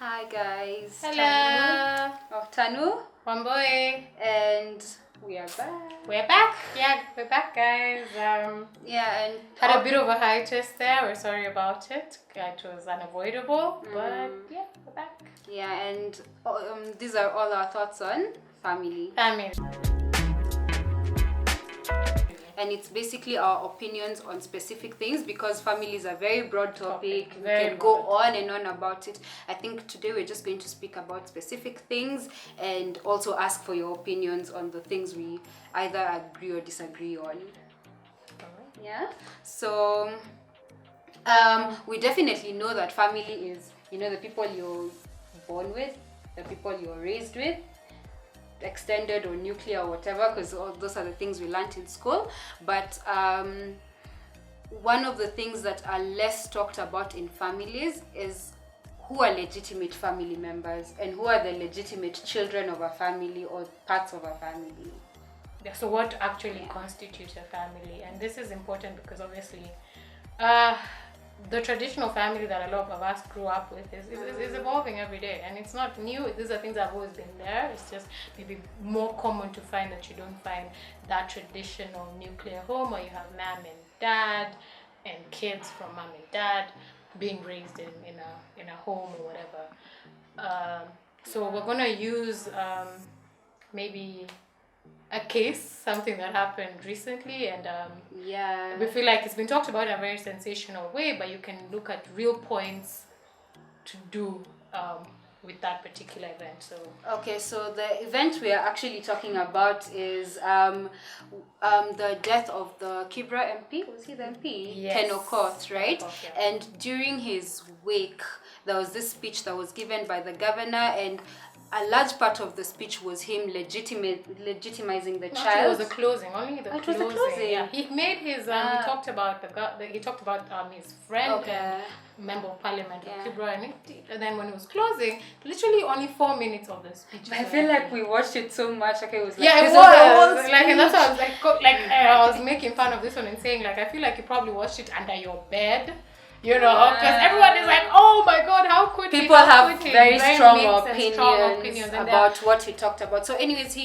Hi guys. Hello. Tanu. Wambui. And we are back. We're back. Yeah, we're back, guys. And had a bit of a hiatus there. We're sorry about it. It was unavoidable, but yeah, we're back. Yeah, and these are all our thoughts on family. And it's basically our opinions on specific things because family is a very broad topic. We can go on and on about it. I think today we're just going to speak about specific things and also ask for your opinions on the things we either agree or disagree on. Yeah. So we definitely know that family is, the people you're born with, the people you're raised with, extended or nuclear or whatever, because those are the things we learned in school. But one of the things that are less talked about in families is who are legitimate family members and who are the legitimate children of a family or parts of a family. Yeah, so what actually constitutes a family? And this is important because obviously the traditional family that a lot of us grew up with is evolving every day, and it's not new. These are things that have always been there. It's just maybe more common to find that you don't find that traditional nuclear home where you have mom and dad and kids from mom and dad being raised in a home or whatever. So we're gonna use maybe a case, something that happened recently, and we feel like it's been talked about in a very sensational way, but you can look at real points to do with that particular event. So the event we are actually talking about is the death of the Kibra MP. Was he the MP? Yes. Ken Okoth, right? Okoth, yeah. And during his wake, there was this speech that was given by the governor, and a large part of the speech was him legitimizing the child. It was the closing, only the closing. Was the closing. Yeah, he made his. He talked about his friend and member of parliament of Kibra, and then when he was closing, literally only 4 minutes of the speech. I feel like we watched it so much. Okay, it was like it was like, and that's why I was I was making fun of this one and saying I feel like you probably watched it under your bed. Because everyone is like, oh my god, how could people have very strong opinions about what he talked about. So anyways,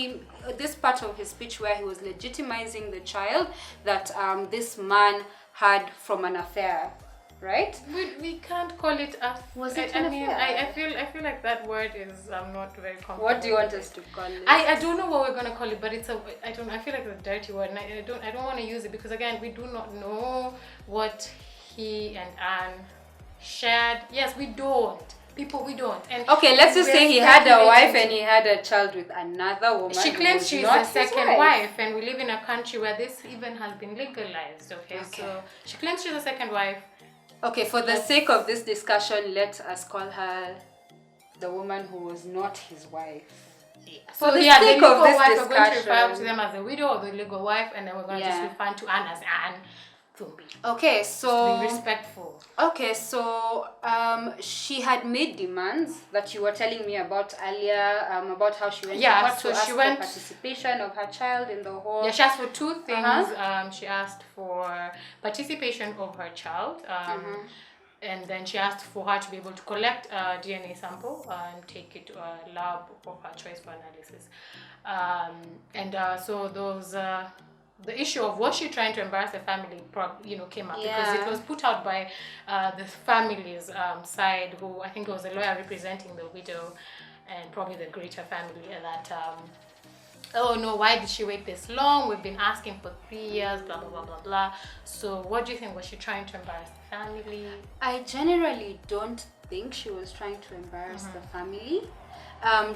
this part of his speech where he was legitimizing the child that this man had from an affair, right? We can't call it a. Was it an affair? I feel like that word is not very comfortable. What do you want us to call it? I don't know what we're gonna call it, but I feel like it's a dirty word, and I don't want to use it because again we do not know what he and Anne shared. Yes, we don't. We don't. And okay, let's just say he had a wife and he had a child with another woman. She claims she's the second wife, and we live in a country where this even has been legalized. Okay, so she claims she's the second wife. Okay, for the sake of this discussion, let us call her the woman who was not his wife. Yeah. So the legal wife, we're going to refer to them as the widow or the legal wife, and then we're going to just refer to Anne as Anne. Okay, so be respectful. Okay, so she had made demands that you were telling me about earlier, about how she went to court to ask for participation of her child in the whole. Yeah, she asked for two things. She asked for participation of her child, and then she asked for her to be able to collect a DNA sample and take it to a lab of her choice for analysis. So those. The issue of was she trying to embarrass the family, came up because it was put out by the family's side, who I think was a lawyer representing the widow and probably the greater family. That oh no, why did she wait this long? We've been asking for 3 years, blah blah blah blah blah. So what do you think? Was she trying to embarrass the family? I generally don't think she was trying to embarrass the family.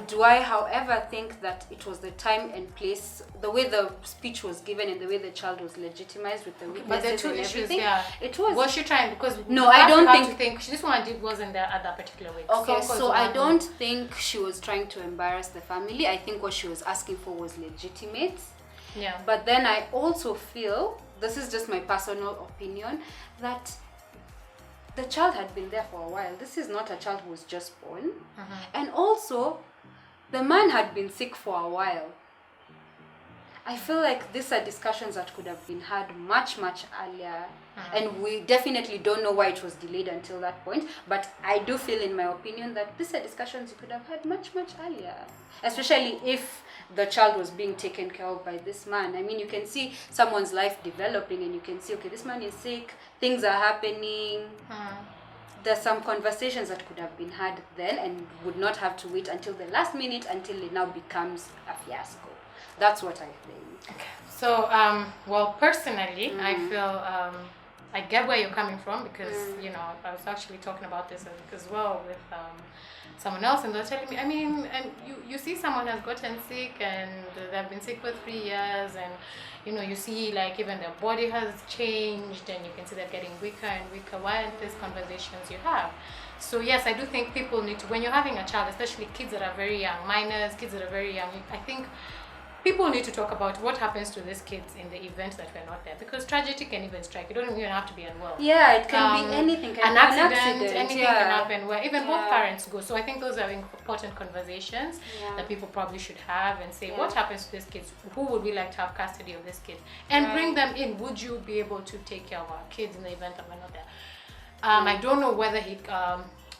Do I, however, think that it was the time and place, the way the speech was given and the way the child was legitimized with the witnesses but the two and issues, everything? It was. Was she trying? Because no, I don't think this one wasn't there at that particular week. Okay, so I don't think she was trying to embarrass the family. I think what she was asking for was legitimate. Yeah. But then I also feel, this is just my personal opinion, that the child had been there for a while. This is not a child who was just born. And also, the man had been sick for a while. I feel like these are discussions that could have been had much earlier, and we definitely don't know why it was delayed until that point. But I do feel, in my opinion, that these are discussions you could have had much earlier, especially if the child was being taken care of by this man. I mean, you can see someone's life developing, and you can see, okay, this man is sick, things are happening. There's some conversations that could have been had then and would not have to wait until the last minute until it now becomes a fiasco. That's what I think. Okay. So, well, personally, I feel I get where you're coming from, because you know, I was actually talking about this as well with someone else, and they're telling me, I mean, and you see someone has gotten sick and they've been sick for 3 years, and you know, you see like even their body has changed, and you can see they're getting weaker and weaker. Why aren't these conversations you have? So yes, I do think people need to, when you're having a child, especially kids that are very young, minors, kids that are very young, I think people need to talk about what happens to these kids in the event that we're not there, because tragedy can even strike. You don't even have to be unwell. Yeah, it can be anything. An accident, anything can happen where even both parents go. So I think those are important conversations that people probably should have, and say, what happens to these kids? Who would we like to have custody of these kids? And bring them in. Would you be able to take care of our kids in the event that we're not there? I don't know whether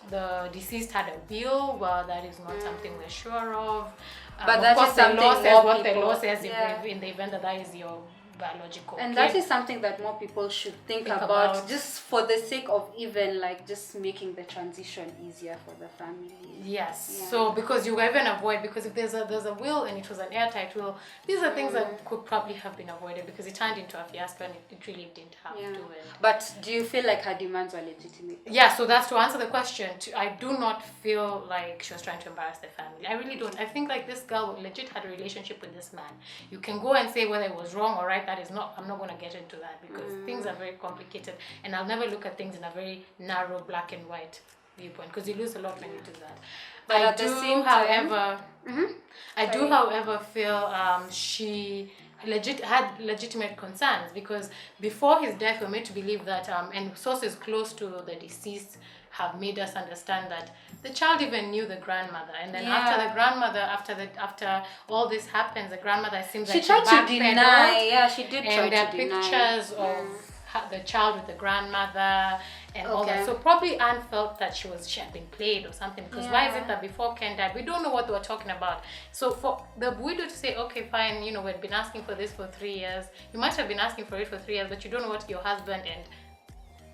the deceased had a will. Well, that is not something we're sure of. But that is something the law says in the event that is your biological and kid. that is something that more people should think about, just for the sake of even like just making the transition easier for the family. Yes. So because you even avoid, because if there's a will and it was an airtight will, these are things that could probably have been avoided, because it turned into a fiasco and it really didn't have to end. But do you feel like her demands were legitimate? Yeah, so that's to answer the question. I do not feel like she was trying to embarrass the family. I really don't. I think like this girl legit had a relationship with this man. You can go and say whether it was wrong or right. That is not, I'm not going to get into that, because things are very complicated, and I'll never look at things in a very narrow black and white viewpoint, because you lose a lot when you do that. But at the same time, I do, however, feel she had legitimate concerns, because before his death, we were made to believe that, and sources close to the deceased have made us understand that the child even knew the grandmother, and then after the grandmother, after all this happens, the grandmother seems like she tried to deny. Yeah, she did try to deny. And there are pictures of the child with the grandmother and all that. So probably Anne felt that she had been played or something, because why is it that before Ken died, we don't know what they were talking about. So for the widow to say, okay, fine, you know, we've been asking for this for 3 years. You might have been asking for it for 3 years, but you don't know what your husband and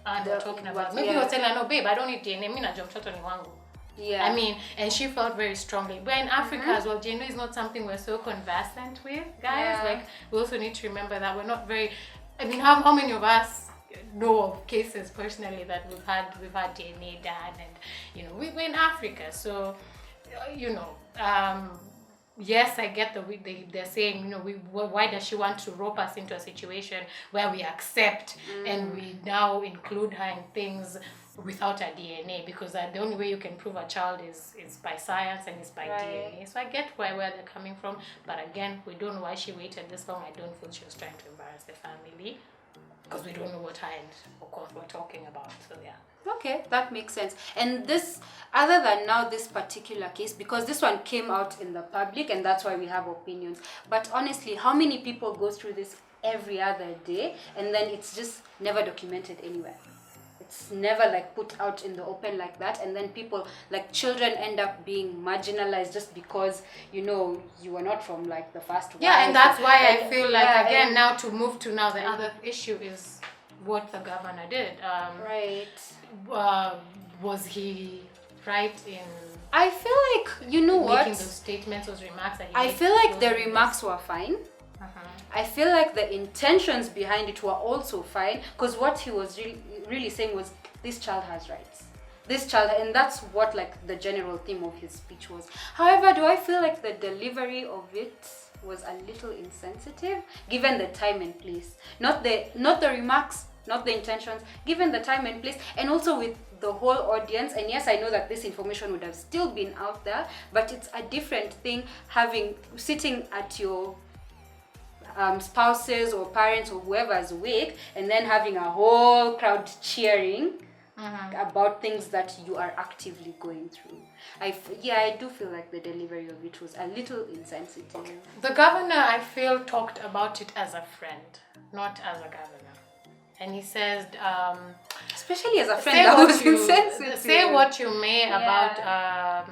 Anne were talking about. Maybe you were telling her, no, babe, I don't need DNA. Mimi najua mtoto ni wangu. Yeah. I mean, and she felt very strongly. But in Africa as well, DNA is not something we're so conversant with, guys. Like, we also need to remember that we're not very, I mean, how many of us know of cases personally that we've had DNA done, and you know, we're in Africa, so you know, yes, I get they're saying, you know, why does she want to rope us into a situation where we accept and we now include her in things without a DNA, because the only way you can prove a child is by science and is by DNA. So I get where they're coming from, but again, we don't know why she waited this long. I don't feel she was trying to embarrass the family, because we don't know what kind of course we're talking about. So yeah. Okay, that makes sense. And this, other than now this particular case, because this one came out in the public and that's why we have opinions, but honestly, how many people go through this every other day and then it's just never documented anywhere? It's never like put out in the open like that, and then people, like children, end up being marginalized just because, you know, you were not from like the first one. Yeah, and that's why I feel like again now to move to now the other issue is what the governor did. Was he right in? I feel like, you know what? Making those statements, those remarks that he I made, feel like the remarks were fine. I feel like the intentions behind it were also fine, because what he was really saying was, this child has rights. This child, and that's what like the general theme of his speech was. However, do I feel like the delivery of it was a little insensitive, given the time and place? Not the remarks, not the intentions, given the time and place, and also with the whole audience. And yes, I know that this information would have still been out there, but it's a different thing sitting at your spouses or parents or whoever's wake and then having a whole crowd cheering about things that you are actively going through. I do feel like the delivery of it was a little insensitive. The governor, I feel, talked about it as a friend, not as a governor. And he says, especially as a friend, that was insensitive. Say what you may about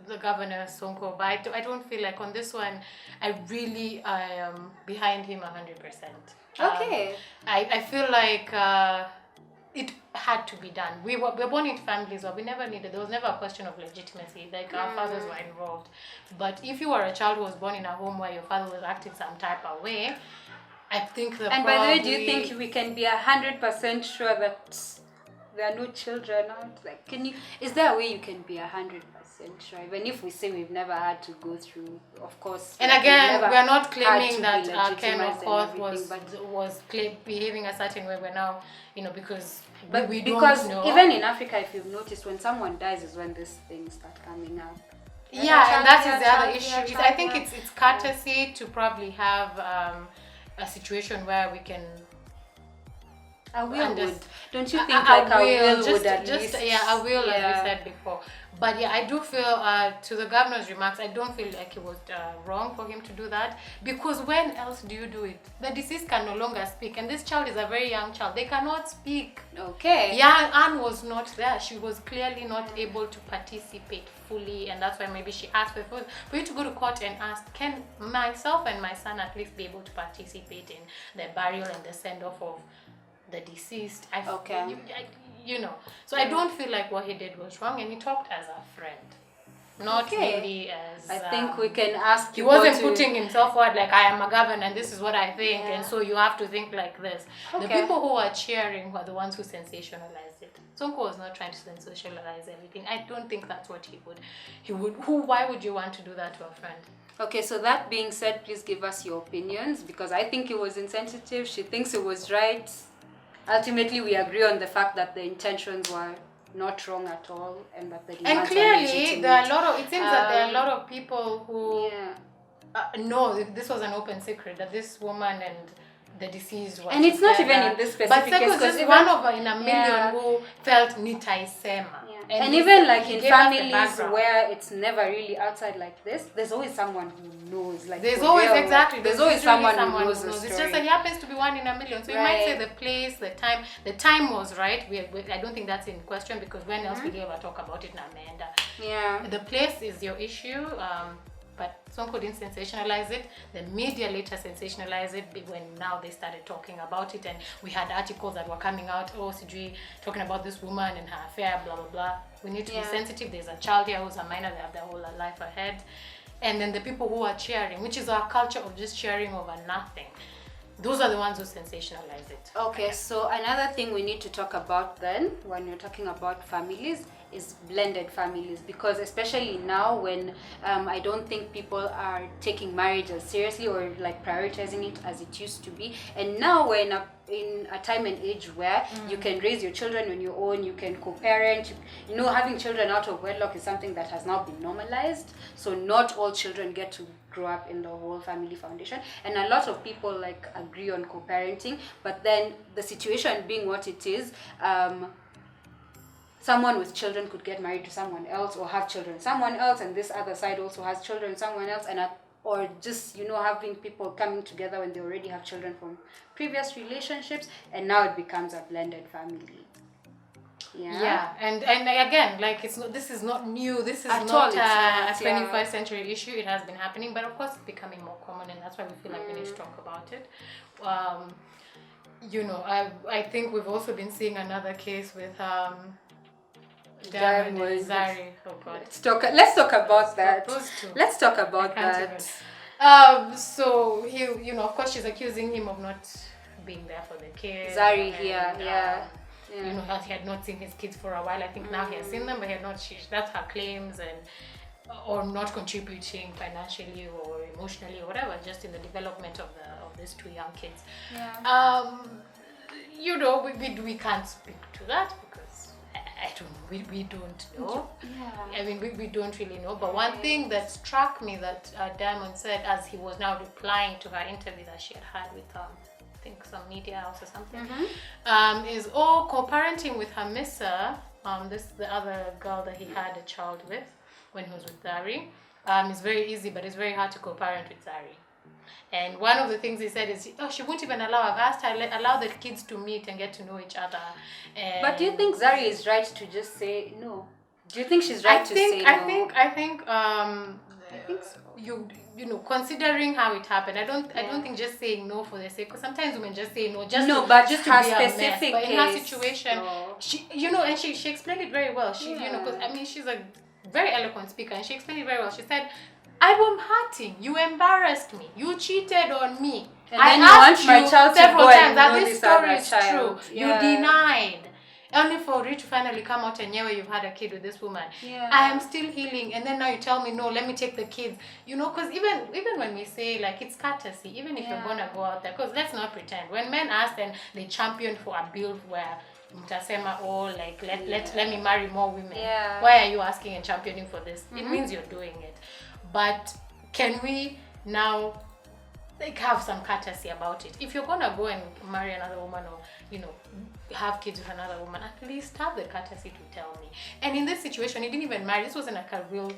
the governor Sonko, but I don't feel like on this one, I am behind him 100%. Okay. I feel like it had to be done. We were born into families where we never needed, there was never a question of legitimacy, like our fathers were involved. But if you are a child who was born in a home where your father was acting some type of way, I think And by the way, do you think we can be 100% sure that there are no children out? Like, is there a way you can be 100% sure? Even if we say we've never had to go through, of course. And again, we are not claiming that Ken of course was behaving a certain way. We're now, because we don't know. Even in Africa, if you've noticed, when someone dies is when these things start coming up. Yeah, and that is the other issue. I think it's courtesy to probably have a situation where we can. A will would. Don't you think a will would at least? Yeah, a will, as we said before. But yeah, I do feel, to the governor's remarks, I don't feel like it was wrong for him to do that. Because when else do you do it? The deceased can no longer speak. And this child is a very young child. They cannot speak. Okay. Yeah, Anne was not there. She was clearly not able to participate fully. And that's why maybe she asked for you to go to court and ask, can myself and my son at least be able to participate in the burial and the send-off of the deceased? So I don't feel like what he did was wrong, and he talked as a friend, not really as. I think we can ask. He wasn't putting himself forward like, I am a governor and this is what I think, and so you have to think like this. The people who are cheering were the ones who sensationalized it. Sonko was not trying to sensationalize everything. I don't think that's what he would. Why would you want to do that to a friend? Okay, so that being said, please give us your opinions, because I think it was insensitive. She thinks it was right. Ultimately, we agree on the fact that the intentions were not wrong at all, and that the demands were legitimate. There are a lot of. It seems that there are a lot of people who know this was an open secret, that this woman and the deceased was. And it's not even in this specific case. But just one of in a million who felt nitaisema. And even like in families where it's never really outside like this, there's always someone who knows. Like there's always there's always someone who knows the story. It's just that he happens to be one in a million. So you might say the place, the time. The time was right. I don't think that's in question, because when else will you ever talk about it in Amanda? Yeah. The place is your issue. But Sonko didn't sensationalize it. The media later sensationalized it when now they started talking about it, and we had articles that were coming out, CG talking about this woman and her affair, blah blah blah. We need to be sensitive. There's a child here who's a minor, they have their whole life ahead. And then the people who are cheering, which is our culture of just cheering over nothing, those are the ones who sensationalize it. Okay, so another thing we need to talk about then, when you're talking about families, is blended families, because especially now when I don't think people are taking marriage as seriously or like prioritizing it as it used to be, and now we're in a time and age where you can raise your children on your own, you can co-parent, having children out of wedlock is something that has now been normalized. So not all children get to grow up in the whole family foundation, and a lot of people like agree on co-parenting, but then the situation being what it is, someone with children could get married to someone else or have children someone else, and this other side also has children someone else, and or just having people coming together when they already have children from previous relationships, and now it becomes a blended family. And again, like this is not new. This is not a 21st century issue. It has been happening, but of course it's becoming more common, and that's why we feel like we need to talk about it. I think we've also been seeing another case with Diamond Zari. Oh God. Let's talk about that. Let's talk about that. So he, of course, she's accusing him of not being there for the kids. Zari, he had not seen his kids for a while. I think now he has seen them, but he had not. That's her claims, or not contributing financially or emotionally or whatever, just in the development of these two young kids. We can't speak to that because I don't know. We don't know. I mean, we don't really know. But one thing that struck me that Diamond said as he was now replying to her interview that she had with think some media house or something, Mm-hmm. is co-parenting with her Missa, the other girl that he had a child with when he was with Zari. It's very easy, but it's very hard to co-parent with Zari. And one of the things he said is, she won't even allow. I've asked her, allow the kids to meet and get to know each other. But do you think Zari is right to just say no? Do you think she's right to say no? I think I think so. You know, considering how it happened, I don't think just saying no for the sake, because sometimes women just say no just to be a mess. But in her situation, she and she explained it very well. She because I mean she's a very eloquent speaker, and she explained it very well. She said, I am hurting. You embarrassed me. You cheated on me. And I asked my child several to go times that and this story is child. true. Yeah. You denied. Only for you to finally come out and you've had a kid with this woman. Yeah. I am still healing, and then now you tell me no, let me take the kids. Because even when we say like it's courtesy, even if you're gonna go out there, because let's not pretend. When men ask, then they champion for a bill where mtasema let me marry more women. Yeah. Why are you asking and championing for this? It means you're doing it. But can we now have some courtesy about it? If you're gonna go and marry another woman, or have kids with another woman, at least have the courtesy to tell me. And in this situation, he didn't even marry. This wasn't like a real.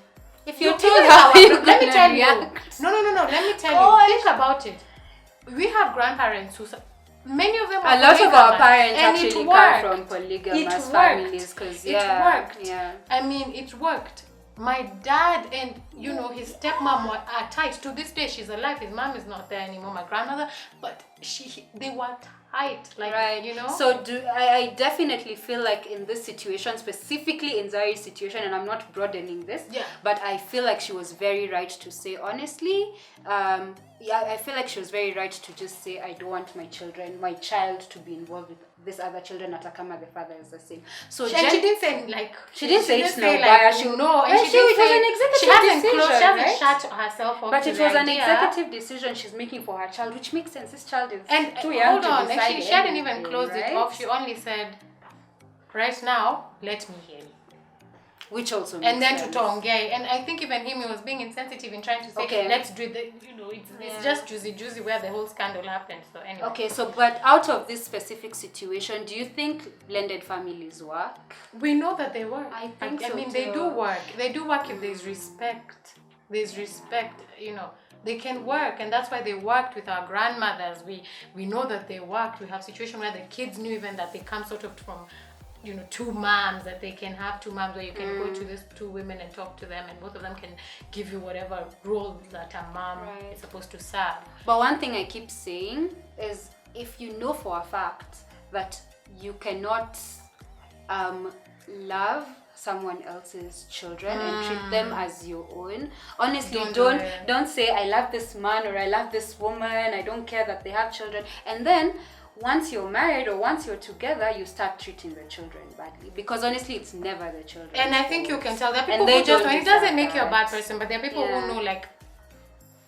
If you're told how let me tell you. No. Let me tell you. Think about it. We have grandparents who. Many of them are a lot of our parents and actually come from polygamous families because it worked. Yeah. I mean, it worked. My dad and his stepmom are tight. To this day, she's alive. His mom is not there anymore. My grandmother, but they were tight. So I definitely feel like in this situation, specifically in Zari's situation, and I'm not broadening this, but I feel like she was very right to say honestly. I feel like she was very right to just say, I don't want my child to be involved with this other children, Atakama, the father is the same. So she didn't say she didn't say it's no bias. She was an executive decision, she hasn't shut herself up. But it was an executive decision she's making for her child, which makes sense. This child is too young to decide. And she hadn't even closed it off. She only said, right now, let me hear you. Which also makes and then sense. To Tongay, and I think even him, he was being insensitive in trying to say, let's do it. It's just juicy where the whole scandal happened. So anyway. Okay, so but out of this specific situation, do you think blended families work? We know that they work. I think so. I mean, too. they do work. They do work if there's respect. They can work, and that's why they worked with our grandmothers. We know that they worked. We have situations where the kids knew even that they come sort of from two moms, that they can have two moms where you can go to these two women and talk to them, and both of them can give you whatever role that a mom is supposed to serve. But one thing I keep saying is, if you know for a fact that you cannot love someone else's children and treat them as your own, honestly, don't say I love this man or I love this woman, I don't care that they have children, and then once you're married or once you're together, you start treating the children badly, because honestly it's never the children. And I think you can tell there are people who just, it doesn't make you a bad person, but there are people who know, like,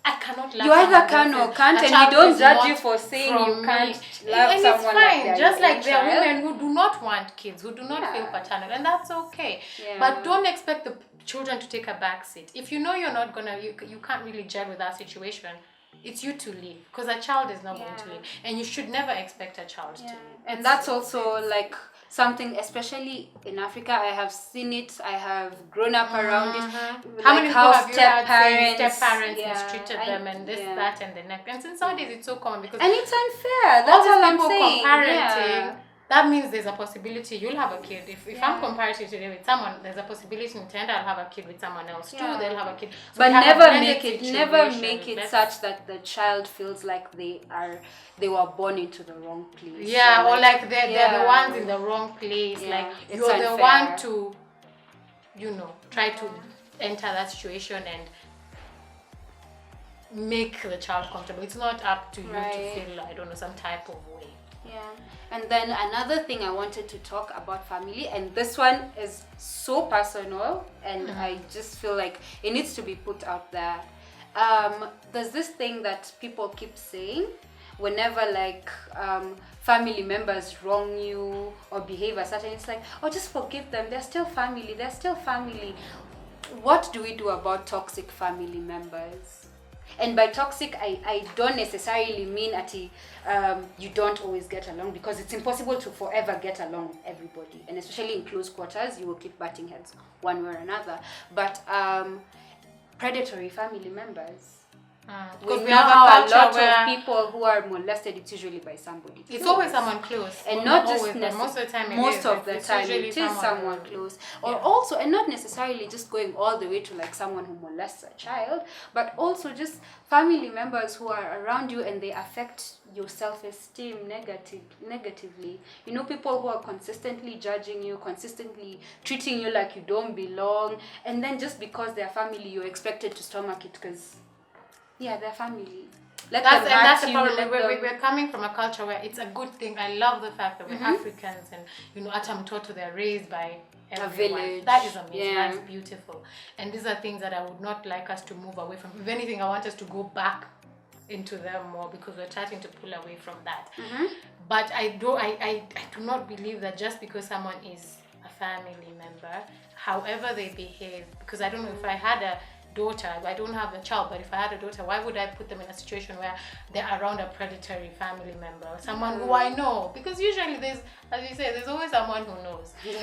I cannot love you either can or can't, and we don't judge you for saying you can't love and someone. It's fine, like just like there are women who do not want kids, who do not feel paternal, and that's okay. But don't expect the children to take a back seat. If you know you're not gonna, you can't really gel with that situation, it's you to leave, because a child is not going to leave, and you should never expect a child to leave. And that's also like something, especially in Africa, I have seen it, I have grown up around it. How many people have you had step-parents mistreated them and this, that, and the next? And since nowadays it's so common, because and it's unfair. That's all I'm saying. Comparing, that means there's a possibility you'll have a kid. If I'm comparative today with someone, there's a possibility in 10 I'll have a kid with someone else too. They'll have a kid. So but never make it such that the child feels like they were born into the wrong place. Yeah, or like they're the ones in the wrong place. Like you're unfair. The one to, try to enter that situation and make the child comfortable. It's not up to you to feel, I don't know, some type of way. Yeah. And then another thing I wanted to talk about family, and this one is so personal, and I just feel like it needs to be put out there. There's this thing that people keep saying whenever family members wrong you or behave a certain, it's like, oh, just forgive them, they're still family. What do we do about toxic family members? And by toxic, I don't necessarily mean that you don't always get along, because it's impossible to forever get along with everybody. And especially in close quarters, you will keep butting heads one way or another. But predatory family members. Because We have a lot of people who are molested, it's usually by somebody close. It's always someone close. And not just always, but most of the time it is someone close. Or also, and not necessarily just going all the way to like someone who molests a child, but also just family members who are around you and they affect your self-esteem negatively. You know, people who are consistently judging you, consistently treating you like you don't belong, and then just because they're family, you're expected to stomach it because they're family. That's the problem. We're coming from a culture where it's a good thing. I love the fact that we're Africans, and you know, at Mtoto, they're raised by everyone. A village. That is amazing. That's beautiful. And these are things that I would not like us to move away from. If anything, I want us to go back into them more, because we're starting to pull away from that. But I do not believe that just because someone is a family member, however they behave, because I don't know if I had a daughter, I don't have a child, but if I had a daughter, why would I put them in a situation where they're around a predatory family member, someone who I know? Because usually there's, as you say, there's always someone who knows. We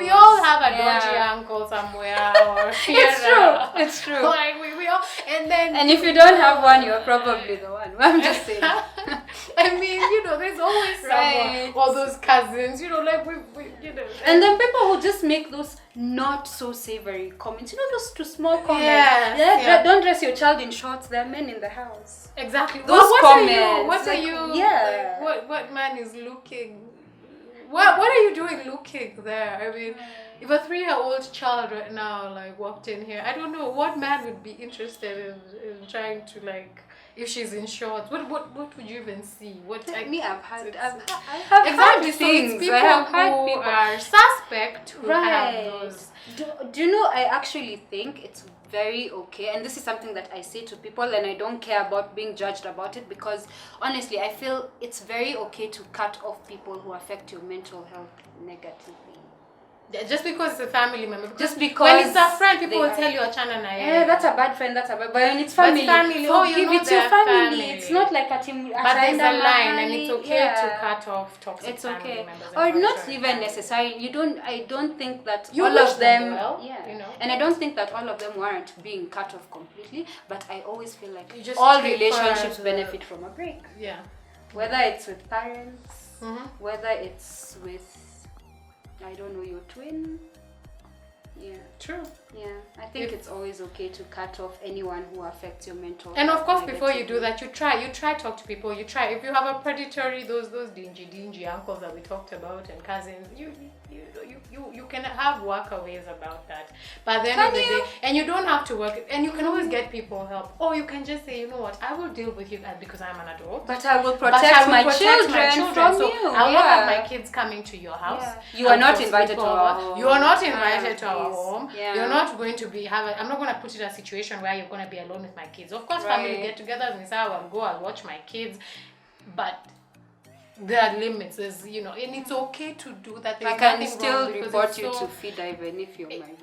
all have a dodgy uncle somewhere, or it's true. Like we all, and if you don't have one, you're probably the one. I'm just saying. I mean, you know, there's always someone, all those cousins, you know, like we you know. And then people who just make those not so savory comments, you know, those two small comments. Don't dress your child in shorts. There are men in the house. Exactly. Those comments. What are you? Yeah. Like, what man is looking? What are you doing looking there? I mean, if a 3-year-old child right now like walked in here, I don't know what man would be interested in trying to like. If she's in shorts, what would you even see? I've had exactly things. So people who are suspect who have those. Do you know? I actually think it's very okay, and this is something that I say to people, and I don't care about being judged about it, because honestly, I feel it's very okay to cut off people who affect your mental health negatively. Just because it's a family member. Just because when it's a friend, people will tell you Achana na yeah, that's a bad friend, but when it's family, it's your family. It's not like a team. But there's a line, and it's okay to cut off toxic family members. Or not even necessarily. I don't think that you all of them. You know. And I don't think that all of them weren't being cut off completely. But I always feel like just all relationships benefit from a break. Yeah. Whether it's with parents, whether it's with, I don't know, your twin. Yeah. True. Yeah. I think it's always okay to cut off anyone who affects your mental health. And of course, before you do that, you try talk to people. You try. If you have a predatory, those dingy uncles that we talked about and cousins, you can have workaways about that. But at the end of the day, and you don't have to work, and you can always get people help. Or you can just say, you know what, I will deal with you because I'm an adult. But I will protect my children from so you. I'll not have my kids coming to your house. You are not invited to our home. You are not invited to our home. Yeah. You're not going to be I'm not going to put it in a situation where you're going to be alone with my kids. Of course, family get-togethers, and say, I'll watch my kids, but there are limits. There's, you know, and it's okay to do that. I can still report you to FIDA even if you're my.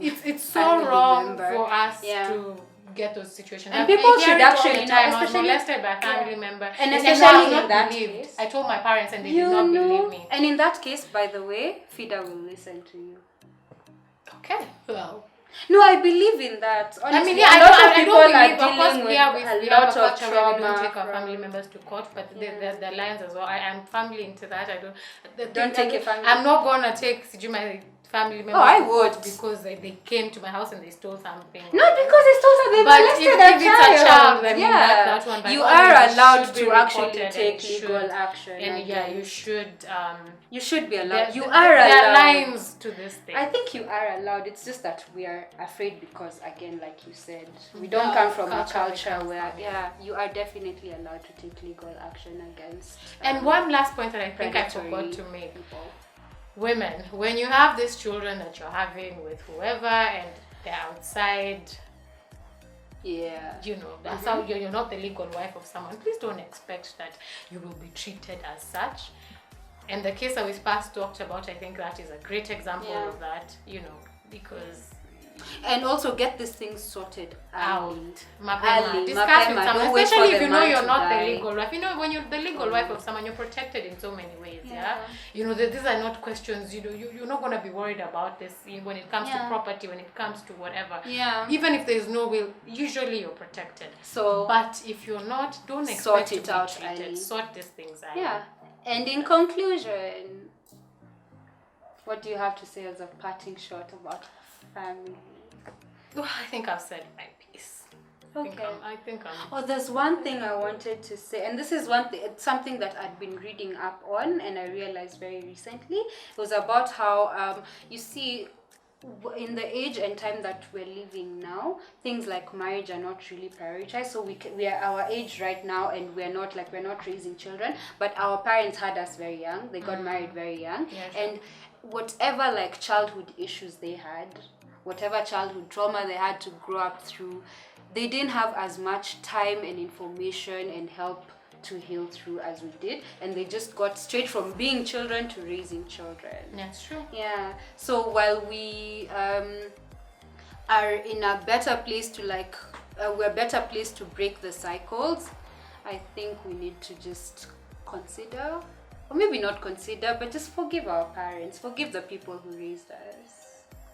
It's so wrong for us to get those situations. And people should actually know, I was molested by a family member, and especially in that case, I told my parents, and they did not believe me. And in that case, by the way, FIDA will listen to you. Okay, well. No, I believe in that. Honestly, I mean, yeah, a lot of people are dealing with we a lot of trauma. We don't take our from family members to court, but the lines as well. I'm family into that. Don't take your family. I'm not gonna take my family members. Oh, I would, because they came to my house and they stole something. Not because they stole something. But if it's a child, I mean, that one. You are allowed to actually take legal action. And you should. You should be allowed. You are allowed. There are lines to this thing. I think you are allowed. It's just that we are afraid because, again, like you said, we don't come from a culture where, you are definitely allowed to take legal action against. And one last point that I think I forgot to make. People. Women, when you have these children that you're having with whoever and they're outside, you know, that's how you're not the legal wife of someone, please don't expect that you will be treated as such. And the case that we first talked about, I think that is a great example of that, you know, because And also get these things sorted out. early. Mapema. Discuss with someone, Don't wait for especially if the you know man you're to not die. the legal wife. You know, when you're the legal wife of someone, you're protected in so many ways. Yeah. You know, these are not questions. You know, you're not gonna be worried about this when it comes to property, when it comes to whatever. Yeah. Even if there's no will, usually you're protected. So, but if you're not, don't expect to be treated. Sort these things out. Yeah. And in conclusion, what do you have to say as a parting shot about family? Oh, I think I've said my piece. Okay. I think I'm. Oh, there's one thing I wanted to say, and this is one thing. It's something that I'd been reading up on, and I realized very recently. It was about how you see, in the age and time that we're living now, things like marriage are not really prioritized. So we are our age right now, and we're not raising children. But our parents had us very young. They got married very young, and whatever like childhood issues they had, whatever childhood trauma they had to grow up through, they didn't have as much time and information and help to heal through as we did, and they just got straight from being children to raising children. That's true. Yeah. So while we are in a better place to we're better placed to break the cycles, I think we need to just consider, or maybe not consider, but just forgive our parents, forgive the people who raised us.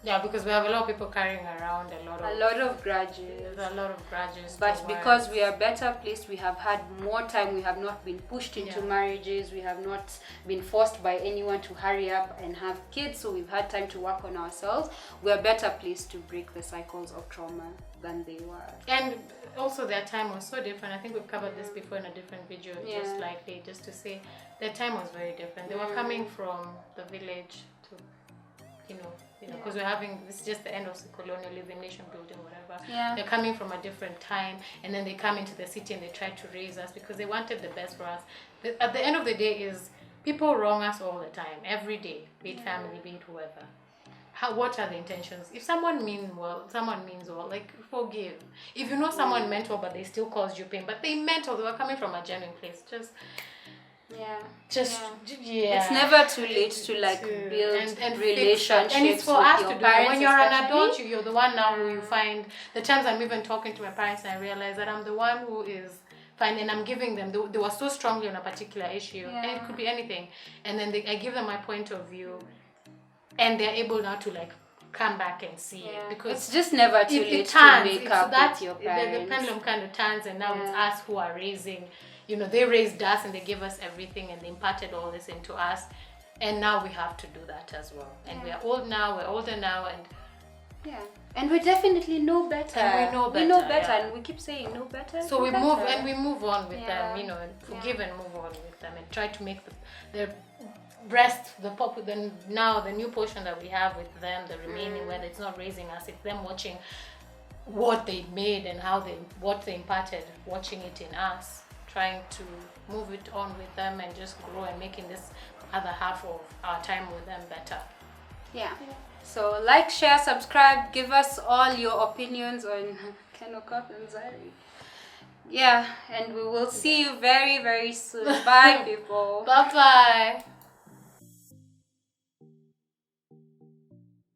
Yeah, because we have a lot of people carrying around a lot of grudges. There's a lot of grudges. But because we are better placed, we have had more time, we have not been pushed into marriages, we have not been forced by anyone to hurry up and have kids, so we've had time to work on ourselves. We are better placed to break the cycles of trauma than they were. And also their time was so different. I think we've covered this before in a different video, just slightly, just to say their time was very different. They were coming from the village to, because we're having, this is just the end of the colonialism, nation building, whatever. Yeah. They're coming from a different time, and then they come into the city and they try to raise us because they wanted the best for us. But at the end of the day is, people wrong us all the time, every day, be it family, be it whoever. What are the intentions? If someone means well, like, forgive. If you know someone meant well, but they still caused you pain, but they meant well, they were coming from a genuine place, it's never too late to build and relationships, and it's for with us your to do parents, it. When you're an adult, you're the one now who you find the times I'm even talking to my parents and I realize that I'm the one who is fine, and I'm giving them, they were so strongly on a particular issue, and it could be anything, and then I give them my point of view, and they're able now to come back and see it, because it's just never too late to make up with your parents. The pendulum kind of turns, and now it's us who are raising. They raised us and they gave us everything and they imparted all this into us, and now we have to do that as well. And we're older now, and we definitely know better. And we know better, and we keep saying know better. So we move on with them, and forgive and move on with them, and try to make the rest, the new portion that we have with them, the remaining, whether it's not raising us, it's them watching what they made and what they imparted, watching it in us, trying to move it on with them and just grow and making this other half of our time with them better. So like, share, subscribe, give us all your opinions on Kenokop and Zari. And we will see you very, very soon. Bye, people. Bye-bye.